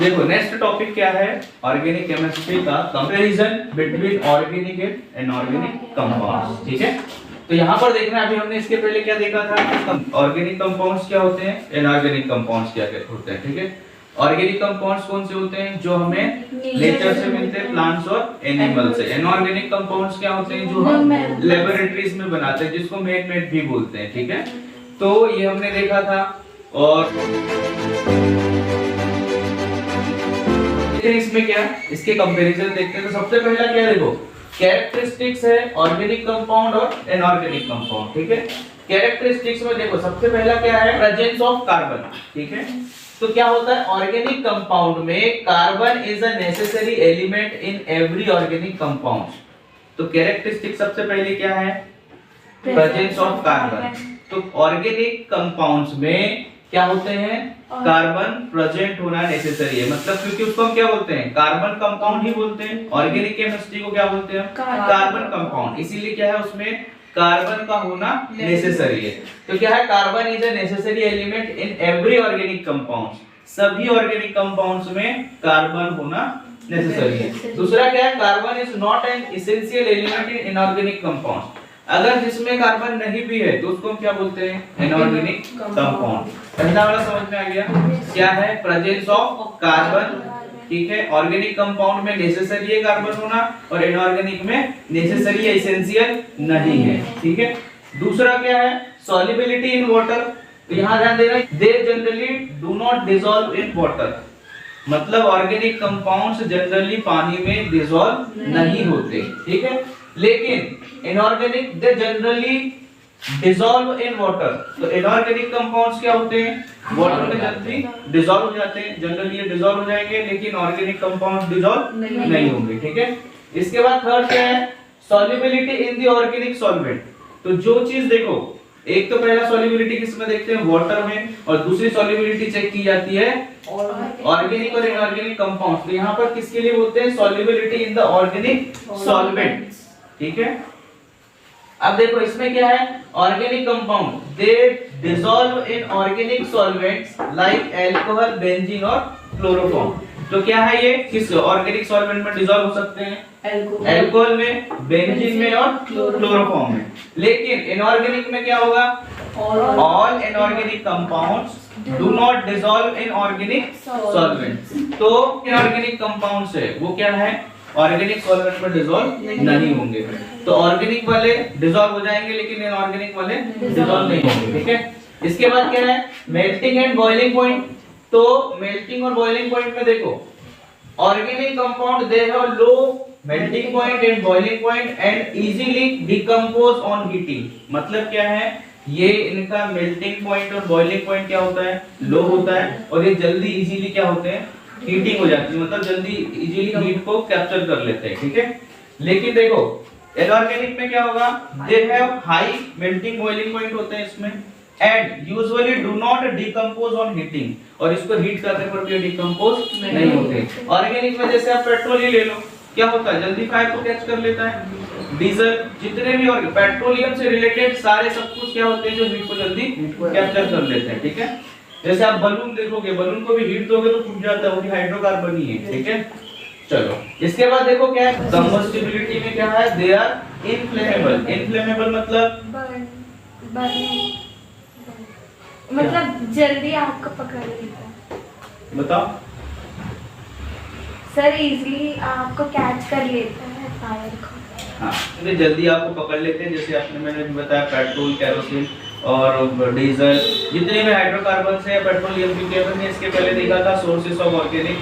देखो next topic क्या है, ऑर्गेनिक केमिस्ट्री का comparison between organic and inorganic compounds. ठीक है, तो यहाँ पर देखना, अभी हमने इसके पहले क्या देखा था, ऑर्गेनिक कंपाउंड्स क्या होते हैं, इनऑर्गेनिक कंपाउंड्स क्या होते हैं। ठीक है, ऑर्गेनिक कंपाउंड्स कौन से होते हैं, जो हमें नेचर से मिलते हैं, प्लांट्स और एनिमल से। इनऑर्गेनिक कंपाउंड्स क्या होते हैं, जो हम लेबोरेटरीज में बनाते हैं, जिसको मैन मेड भी बोलते हैं। ठीक है, तो ये हमने देखा था। और इसमें क्या, इसके कंपैरिजन देखते हैं। तो सबसे पहला क्या, देखो कैरेक्टरिस्टिक्स है ऑर्गेनिक कंपाउंड और इनऑर्गेनिक कंपाउंड। ठीक है, कैरेक्टरिस्टिक्स में देखो सबसे पहला क्या है, प्रेजेंस ऑफ कार्बन। ठीक है, तो क्या होता है, ऑर्गेनिक कंपाउंड में carbon is a necessary element in every organic compound. तो कैरेक्टरिस्टिक सबसे पहले क्या है, प्रेजेंस ऑफ कार्बन। तो ऑर्गेनिक कंपाउंड्स में क्या होते हैं, कार्बन प्रेजेंट होना नेसेसरी है, मतलब क्योंकि उसको हम क्या बोलते हैं, कार्बन कंपाउंड ही बोलते हैं। ऑर्गेनिक केमिस्ट्री को क्या बोलते हैं, कार्बन कंपाउंड, इसीलिए क्या है, उसमें कार्बन का होना नेसेसरी है। तो क्या है, carbon is a necessary element in every organic compound, सभी ऑर्गेनिक कंपाउंड्स में कार्बन होना नेसेसरी है। दूसरा क्या है, carbon is not an essential element in inorganic compound, अगर जिसमें कार्बन नहीं भी है तो उसको हम क्या बोलते हैं, इनऑर्गेनिक कंपाउंड। पहला वाला समझ में आ गया, क्या है, प्रेजेंस ऑफ कार्बन। ठीक है, ऑर्गेनिक कंपाउंड में नेसेसरी है कार्बन होना, और इनऑर्गेनिक में नेसेसरी या एसेंशियल नहीं है। ठीक है, दूसरा क्या है, सॉल्युबिलिटी इन वाटर। तो यहां ध्यान देना, they generally do not dissolve in water, मतलब ऑर्गेनिक कंपाउंड्स जनरली पानी में डिसॉल्व नहीं होते। ठीक है, लेकिन inorganic they generally dissolve in water. तो इनऑर्गेनिक कंपाउंड्स क्या होते हैं, वाटर में जल्दी डिसॉल्व हो जाते हैं, जनरली ये डिसॉल्व हो जाएंगे, लेकिन ऑर्गेनिक कंपाउंड्स डिसॉल्व नहीं होंगे। ठीक है, इसके बाद थर्ड क्या है, solubility in the organic solvent. तो जो चीज देखो, एक तो पहला सॉल्युबिलिटी किसमें देखते हैं, वाटर में, और दूसरी सॉल्युबिलिटी चेक की जाती है ऑर्गेनिक और इनऑर्गेनिक कंपाउंड्स। तो यहाँ पर किसके लिए बोलते हैं, solubility in the organic solvents. ठीक है, अब देखो इसमें क्या है, organic compound they dissolve in organic solvents like alcohol, benzene और क्लोरोफॉर्म। तो क्या है, ये किस ऑर्गेनिक सॉल्वेंट में डिसॉल्व हो सकते हैं, अल्कोहल में, बेंजीन में और क्लोरोफॉर्म में। लेकिन इनऑर्गेनिक में क्या होगा, all inorganic compounds do not dissolve in organic solvents. तो इनऑर्गेनिक कंपाउंड्स है वो क्या है, ऑर्गेनिक सॉल्वेंट में डिसॉल्व नहीं होंगे। तो ऑर्गेनिक वाले डिसॉल्व हो जाएंगे, लेकिन इनऑर्गेनिक वाले डिसॉल्व नहीं होंगे। ठीक है, इसके बाद क्या है, मेल्टिंग एंड बॉइलिंग पॉइंट। तो मेल्टिंग और बॉइलिंग पॉइंट में देखो, organic compound they have low melting point and boiling point and easily decompose on heating. मतलब क्या है, ये इनका मेल्टिंग पॉइंट और बॉइलिंग पॉइंट क्या होता है, लो होता है, और ये जल्दी इजीली क्या होते हैं, हीटिंग हो जाती है, मतलब जल्दी इजीली हीट को कैप्चर कर लेते हैं। ठीक है, लेकिन देखो इनऑर्गेनिक में क्या होगा, they have high melting boiling point होते हैं इसमें, and usually do not decompose on heating, और इसको हीट करने पर भी डिकम्पोज नहीं होते। ऑर्गेनिक में जैसे आप पेट्रोल ही ले लो, क्या होता है, जल्दी फायर को कैच कर लेता है। डीजल, जितने भी और पेट्रोलियम से रिलेटेड सारे सब कुछ क्या होते हैं, जो हीट को जल्दी कैप्चर कर लेते हैं। ठीक है, जैसे आप बलून देखोगे, बलून को भी हीट दोगे तो फूट जाता है, वो भी हाइड्रोकार्बन ही है। ठीक है, चलो इसके बाद देखो क्या है, कंबस्टिबिलिटी में क्या है, दे आर इनफ्लेमेबल। इनफ्लेमेबल मतलब जल्दी आग को पकड़ लेता है। बताओ सर, इजीली आग को कैच कर लेता है फायर को। हाँ, इन्हें जल्दी आपको पकड़ लेते हैं। जैसे आपने मैंने बताया पेट्रोल, केरोसिन और डीजल, जितने भी हाइड्रोकार्बन है, पेट्रोलियम, क्योंकि हमने इसके पहले देखा था सोर्सेस ऑफ ऑर्गेनिक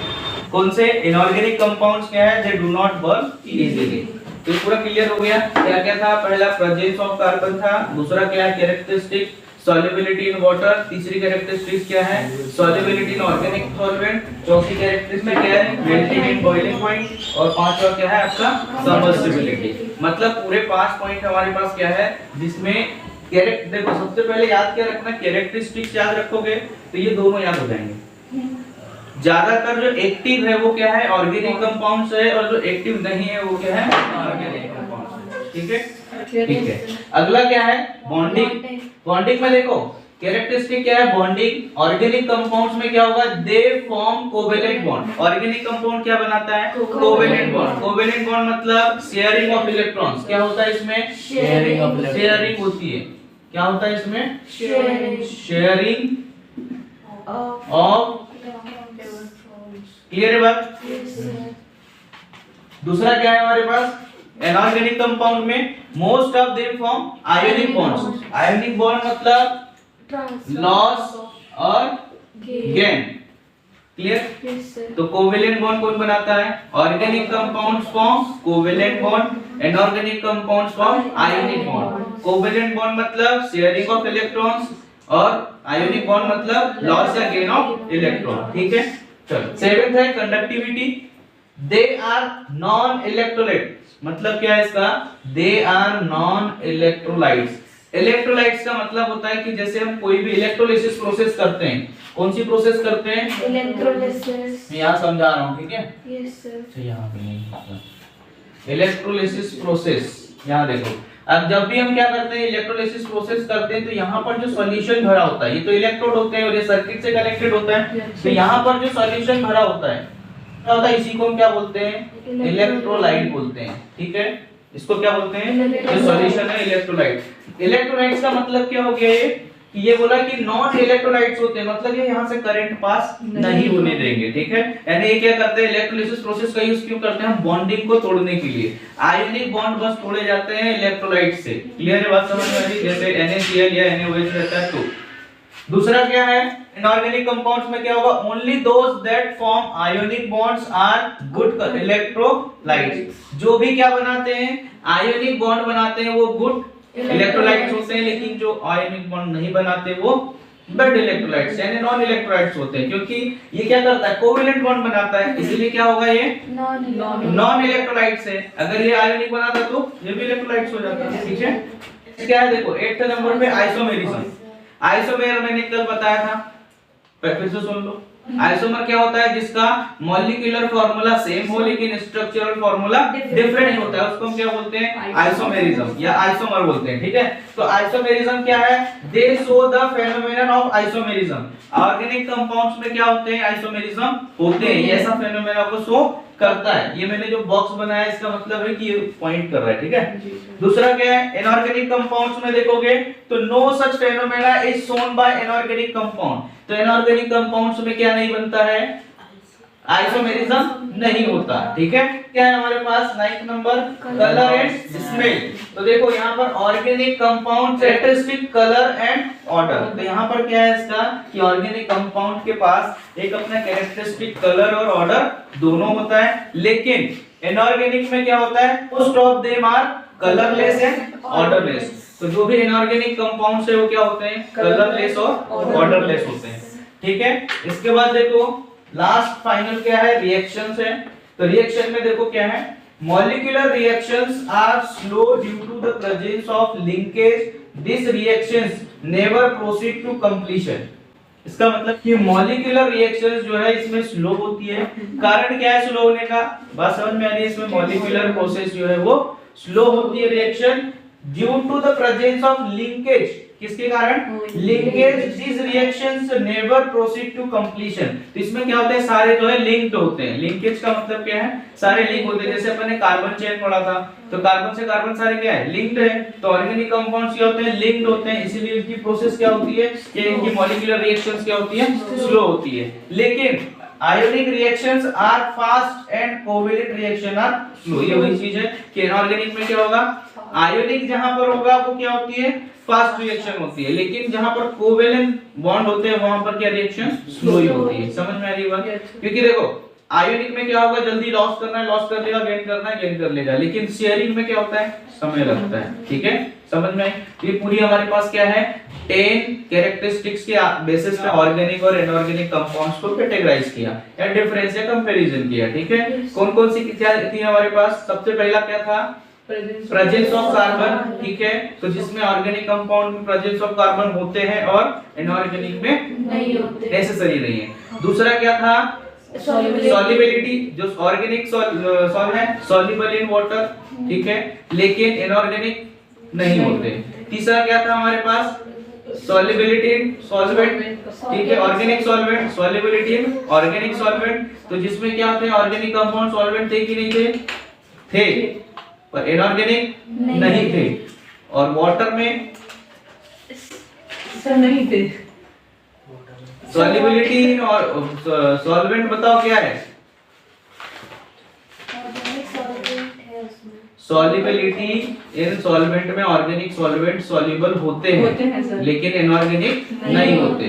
कौन से, इनऑर्गेनिक कंपाउंड्स क्या है, they do not burn easily. तो पूरा क्लियर हो गया, क्या क्या था, पहला प्रेजेंस ऑफ कार्बन था, दूसरा क्या है, कैरेक्टरिस्टिक सॉल्युबिलिटी इन वाटर, तीसरी कैरेक्टरिस्टिक क्या है, सॉल्युबिलिटी इन ऑर्गेनिक सॉल्वेंट, चौथी कैरेक्टरिस्टिक क्या है, मेल्टिंग एंड बॉइलिंग पॉइंट, और पांचवा क्या है आपका, सबमर्सिबिलिटी। मतलब पूरे 5 पॉइंट हमारे पास क्या है, जिसमें देखो सबसे पहले याद क्या रखना, कैरेक्टरिस्टिक्स याद रखोगे तो ये दोनों याद हो जाएंगे। ज्यादातर जो एक्टिव है वो क्या है, ऑर्गेनिक कंपाउंड्स है, और जो एक्टिव नहीं है वो क्या है, ऑर्गेनिक कंपाउंड्स। ठीक है, ठीक है। अगला क्या है, बॉन्डिंग। बॉन्डिंग में देखो कैरेक्टरिस्टिक क्या है? बॉन्डिंग। ऑर्गेनिक कंपाउंड्स में क्या होगा? They form covalent bond. Organic compound क्या बनाता है? Covalent bond. कोवेलेंट बॉन्ड मतलब शेयरिंग ऑफ इलेक्ट्रॉन्स। क्या होता है इसमें? शेयरिंग होती है। क्या होता है इसमें? Sharing of. क्लियर है बात? दूसरा क्या है हमारे पास? इनऑर्गेनिक कंपाउंड में most of them form ionic bonds. Ionic bond मतलब लॉस और गेन। क्लियर? तो कोवेलेंट बॉन्ड कौन बनाता है? Organic compounds form covalent bond, inorganic compounds form ionic bond. Covalent bond मतलब शेयरिंग ऑफ इलेक्ट्रॉन्स और आयोनिक बॉन्ड मतलब लॉस या गेन ऑफ इलेक्ट्रॉन। ठीक है, चलो। सेवेंथ है conductivity. They are non electrolyte. मतलब क्या है इसका? They are non electrolytes. Electrolytes का मतलब होता है कि जैसे हम कोई भी इलेक्ट्रोलिसिस प्रोसेस करते हैं, कौन सी प्रोसेस करते हैं? इलेक्ट्रोलिसिस। मैं यहाँ समझा रहा हूँ, ठीक है? Yes sir. तो यहाँ पे नहीं, इलेक्ट्रोलिसिस प्रोसेस। यहाँ देखो, अब जब भी हम क्या करते हैं, इलेक्ट्रोलिसिस प्रोसेस करते हैं, तो यहाँ पर जो सॉल्यूशन भरा होता है, ये तो इलेक्ट्रोड होते हैं और ये सर्किट से कनेक्टेड होता है, तो यहाँ पर जो सॉल्यूशन भरा होता है, क्या होता है? इसी को हम क्या बोलते हैं? इलेक्ट्रोलाइट बोलते हैं। ठीक है, इसको क्या बोलते हैं? जो सॉल्यूशन है इलेक्ट्रोलाइट। इलेक्ट्रोलाइट्स का मतलब क्या हो गया ये कि ये बोला कि नॉन इलेक्ट्रोलाइट्स होते हैं, मतलब ये यहाँ से करंट पास नहीं होने देंगे। ठीक है, यानी ये क्या करते हैं? इलेक्ट्रोलिसिस प्रोसेस का यूज क्यों करते हैं? हम बॉन्डिंग को तोड़ने के लिए। आयोनिक बॉन्ड बस तोड़े जाते हैं इलेक्ट्रोलाइट से। क्लियर है बात? समझ में आ रही? जैसे NaCl या NaOH रहता है तो। दूसरा क्या है? इनऑर्गेनिक कंपाउंड्स में क्या होगा? Only those that form ionic bonds are good electrolytes. जो भी क्या बनाते हैं? आयोनिक बॉन्ड बनाते हैं, वो गुड इलेक्ट्रोलाइट्स होते हैं, लेकिन जो आयोनिक बॉन्ड नहीं बनाते वो बैड इलेक्ट्रोलाइट्स यानी नॉन इलेक्ट्रोलाइट्स होते हैं, क्योंकि ये क्या करता है? कोवेलेंट बॉन्ड बनाता है, इसलिए क्या होगा? ये नॉन इलेक्ट्रोलाइट्स है। अगर ये आयोनिक बनाता तो ये भी इलेक्ट्रोलाइट्स हो जाता है। ठीक है, क्या है? देखो 8th नंबर पे आइसोमेरिज्म। आइसोमेर मैंने कल बताया था, फिर से सुन लो। आइसोमर क्या होता है? जिसका मॉलिक्यूलर फार्मूला सेम हो लेकिन स्ट्रक्चरल फार्मूला डिफरेंट होता है, उसको हम क्या बोलते हैं? आइसोमेरिज्म या आइसोमर बोलते हैं। ठीक है, तो आइसोमेरिज्म क्या है? दे show the phenomenon of isomerism. Organic compounds में क्या होते हैं? आइसोमेरिज्म होते हैं। ये ऐसा फेनोमेना को शो करता है। ये मैंने जो बॉक्स बनाया है, इसका मतलब है कि ये पॉइंट कर रहा है। ठीक है, दूसरा क्या है? इनऑर्गेनिक कंपाउंड्स में देखोगे तो no such phenomena is shown by inorganic compound. तो इनऑर्गेनिक कंपाउंड्स में क्या नहीं बनता है? आइसोमेरिज्म नहीं होता। ठीक है, क्या है हमारे पास? 9th number colour and smell. तो देखो यहाँ पर organic compound characteristic colour and order. तो यहाँ पर क्या है इसका कि ऑर्गेनिक कंपाउंड के पास एक अपना कैरेक्टरिस्टिक कलर और ऑर्डर दोनों होता है, लेकिन इनऑर्गेनिक में क्या होता है? Most of them are colourless and odourless. तो जो भी इनऑर्गेनिक कंपाउंड्स है वो क्या होते हैं? कलरलेस और ऑर्डरलेस होते हैं। ठीक है, इसके बाद देखो लास्ट फाइनल क्या है? रिएक्शंस है। तो रिएक्शन में देखो क्या है? Molecular reactions are slow due to the presence of linkage. This reactions never proceed to completion. इसका मतलब कि मॉलिक्यूलर रिएक्शंस जो है इसमें स्लो होती है। कारण क्या है स्लो होने का? बात समझ में आ रही है? इसमें मॉलिक्यूलर प्रोसेस जो है वो स्लो होती है reaction due to the presence of linkage. किसके कारण? Linkage. This reactions never proceed to completion. तो इसमें क्या होता है? सारे जो है लिंक्ड होते हैं। लिंकेज का मतलब क्या है? सारे लिंक होते हैं। जैसे अपन ने कार्बन चेन पढ़ा था, तो कार्बन से कार्बन सारे क्या है? लिंक्ड है। तो ऑर्गेनिक कंपाउंड्स क्या होते हैं? लिंक्ड होते हैं, इसीलिए इनकी प्रोसेस क्या होती है कि इनकी मॉलिक्यूलर रिएक्शंस क्या होती है? स्लो होती है। लेकिन ionic reactions are fast and covalent reaction are slow. ये वही चीज है कि इनऑर्गेनिक में क्या होगा? आयोनिक जहां पर होगा वो क्या होती है? फास्ट रिएक्शन होती है, लेकिन जहां पर कोवेलेंट बॉन्ड होते हैं वहां पर क्या रिएक्शन? स्लो ही होती है। समझ में आ रही है बात? क्योंकि देखो आयोनिक में क्या होगा? जल्दी लॉस करना है, लॉस कर लेगा, गेन करना है, गेन कर लेगा, लेकिन शेयरिंग में क्या होता है? समय लगता है। ठीक है, समझ में आई? ये पूरी हमारे पास क्या है? 10 कैरेक्टरिस्टिक्स के बेसिस पे ऑर्गेनिक और इनऑर्गेनिक कंपाउंड्स को कैटेगराइज किया या डिफरेंस या कंपैरिजन किया। ठीक है, कौन कौन सी क्या थी हमारे पास? सबसे पहला क्या था? Presence of carbon. ठीक है, तो जिसमें ऑर्गेनिक कंपाउंड में प्रेजेंस ऑफ कार्बन होते हैं और इनऑर्गेनिक में नहीं होते, नेसेसरी नहीं है। दूसरा क्या था? सॉल्युबिलिटी। जो ऑर्गेनिक सॉल्व है सॉल्युबल इन वाटर। ठीक है, लेकिन इनऑर्गेनिक नहीं होते। तीसरा क्या था हमारे पास? सॉल्युबिलिटी इन सॉल्वेंट, ठीक है, organic solvent, solubility in organic solvent. तो जिसमें क्या होते हैं, ऑर्गेनिक कंपाउंड सॉल्वेंट थे कि नहीं थे? थे, पर इनऑर्गेनिक नहीं थे। और वाटर में सर नहीं थे। सॉल्युबिलिटी इन और सॉल्वेंट बताओ क्या है? ऑर्गेनिक सॉल्वेंट है उसमें। सॉल्युबिलिटी इन सॉल्वेंट में ऑर्गेनिक सॉल्वेंट सॉल्युबल होते हैं सर। लेकिन इनऑर्गेनिक नहीं होते।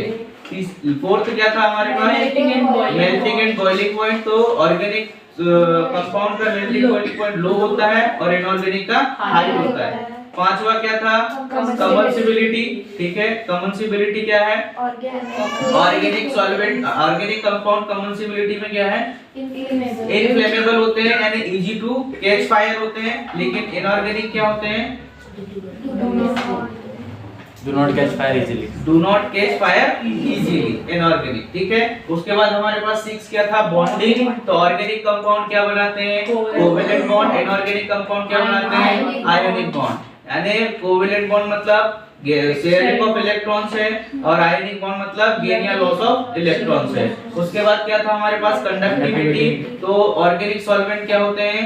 फोर्थ क्या था हमारे पास? Melting and boiling melting and boiling point. तो ऑर्गेनिक कंपाउंड का मेल्टिंग बॉइलिंग पॉइंट लो होता है और इनऑर्गेनिक का हाई होता है। पांचवा क्या था? कंबंसिबिलिटी, ठीक है। कंबंसिबिलिटी क्या है? ऑर्गेनिक सॉल्वेंट, ऑर्गेनिक कंपाउंड कंबंसिबिलिटी में क्या है? इनफ्लेमेबल होते हैं, यानी इजी टू कैच फायर होते हैं। लेकिन इनऑर्गेनिक क्या होते हैं? Do not catch fire easily. Do not catch fire easily, inorganic, ठीक है। उसके बाद हमारे पास 6 क्या था? बॉन्डिंग। तो ऑर्गेनिक कंपाउंड क्या बनाते हैं? Covalent bond. इनऑर्गेनिक कंपाउंड क्या बनाते हैं? Ionic bond. यानी कोवेलेंट बॉन्ड मतलब शेयरिंग ऑफ इलेक्ट्रॉन्स है और आयोनिक बॉन्ड मतलब गेन या लॉस ऑफ इलेक्ट्रॉन्स है। उसके बाद क्या था हमारे पास? कंडक्टिविटी। तो ऑर्गेनिक सॉल्वेंट क्या होते हैं?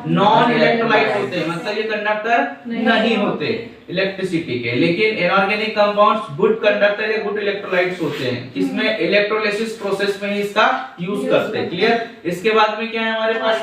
नॉन इलेक्ट्रोलाइट होते हैं, मतलब ये कंडक्टर नहीं होते इलेक्ट्रिसिटी के। लेकिन इनऑर्गेनिक कंपाउंड्स गुड कंडक्टर या गुड इलेक्ट्रोलाइट्स होते हैं, जिसमें इलेक्ट्रोलिसिस प्रोसेस में ही इसका यूज करते हैं। क्लियर? इसके बाद में क्या है हमारे पास?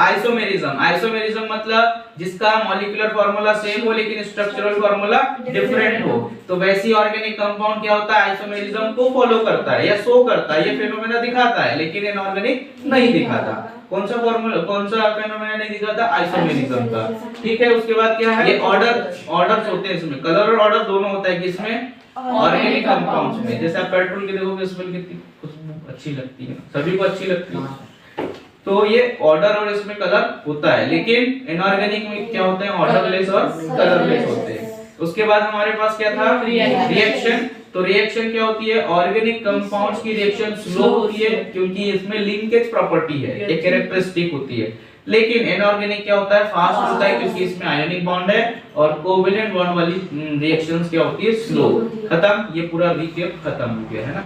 आइसोमेरिज्म। आइसोमेरिज्म मतलब जिसका मॉलिक्यूलर फार्मूला सेम हो लेकिन स्ट्रक्चरल फार्मूला डिफरेंट हो। तो वैसी ऑर्गेनिक कंपाउंड क्या होता है? आइसोमेरिज्म को फॉलो करता है या शो करता है, ये फेनोमेना दिखाता है, लेकिन इनऑर्गेनिक नहीं दिखाता। कौन सा फार्मूला, कौन सा फेनोमेना नहीं दिखाता? आइसोमेरिज्म का, ठीक है। उसके बाद क्या है? ये ऑर्डर्स होते हैं इसमें, कलर और ऑर्डर दोनों होता है किसमें? ऑर्गेनिक कंपाउंड्स में। जैसे आप पेट्रोल की देखोगे, स्मेल कितनी खुशबू अच्छी लगती है, सभी को अच्छी लगती है। तो ये ऑर्डर और इसमें कलर होता है, लेकिन इनऑर्गेनिक में क्या होते हैं? ऑर्डरलेस और कलरलेस होते हैं। उसके बाद हमारे पास क्या था? रिएक्शन। तो रिएक्शन क्या होती है? ऑर्गेनिक कंपाउंड्स की रिएक्शन स्लो होती है क्योंकि इसमें लिंकेज प्रॉपर्टी है, एक कैरेक्टरिस्टिक होती है। लेकिन इनऑर्गेनिक क्या होता है? फास्ट होता है क्योंकि इसमें आयोनिक बॉन्ड है। और कोवेलेंट बॉन्ड वाली रिएक्शंस क्या होती है? स्लो। खत्म, ये पूरा रिकैप खत्म हो गया है ना।